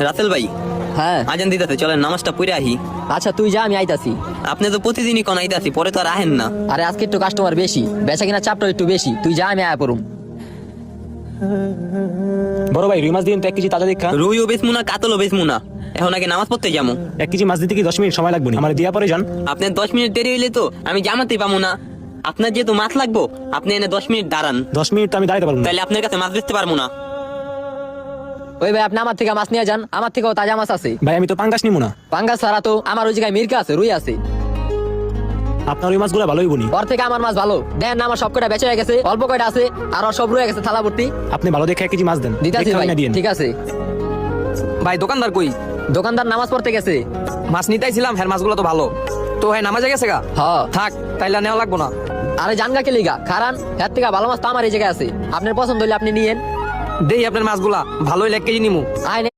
রাসেল ভাই, হ্যাঁ আজান দিতেছে, চলেন নামাজটা পড়ে আহি। আচ্ছা তুই যা, আমি আইতাছি। আপনি তো প্রতিদিনই কোন আইতাছি, পরে তো আর আহেন না। আরে আজকে একটু কাস্টমার বেশি, বেচা কিনা চাপটা একটু বেশি, তুই যা, আমি আয়া পড়ুম। বড় ভাই, রুই মাছ দিন তো 1 কেজি তাজা দেখা। রুইও বেচমু না, কাতলও বেচমু না, এখন আগে নামাজ পড়তে যাবো। 1 কেজি মাছ দিতে কি 10 মিনিট সময় লাগবে না? আমার দিয়া পরে যান। আপনার 10 মিনিট দেরি হইলে তো আমি জামাতেই পাবো না। আপনার যেহেতু মাছ লাগবো, আপনি এনে 10 মিনিট দাঁড়ান, 10 মিনিট তো আমি দাঁড়াতে পারবো না। তাইলে আপনার কাছে মাছ বেচতে পারবো না। ওই ভাই, আপনি আমার থেকে মাছ নিয়ে যান, আমার থেকেও তাজা মাছ আছে। ভাই আমি তো পাঙ্গাস নিবো না। পাঙ্গাস ছাড়া তো আমার ওই জায়গায় মির্কা আছে, রুই আছে। আপনার ওই মাছগুলো ভালোই বনি। ওর থেকে আমার মাছ ভালো। দেখেন না, আমার সব কয়টা বেচা হয়ে গেছে, অল্প কয়টা আছে, আর ওর সব রয়ে গেছে থালা ভর্তি। আপনি ভালো দেখে 1 কেজি মাছ দেন। দিতাছি দেখে ভাই, না দিয়েন। ঠিক আছে। ভাই দোকানদার কই? দোকানদার নামাজ পড়তে গেছে। মাছ নিতেছিলাম, হ্যাঁ মাছগুলো তো ভালো। তো হ্যাঁ নামাজে গেছে গা? হ। থাক, তাইলে নেওয়া লাগবো না। আরে জানগা কে লিগা, খারান এর থেকে ভালো মাছ তো আমার এই জায়গায় আছে। আপনার পছন্দ হলে আপনি নিয়েন। দেই আপনার মাছগুলা ভালো হইলে 1 কেজি নিমু। আয় নে।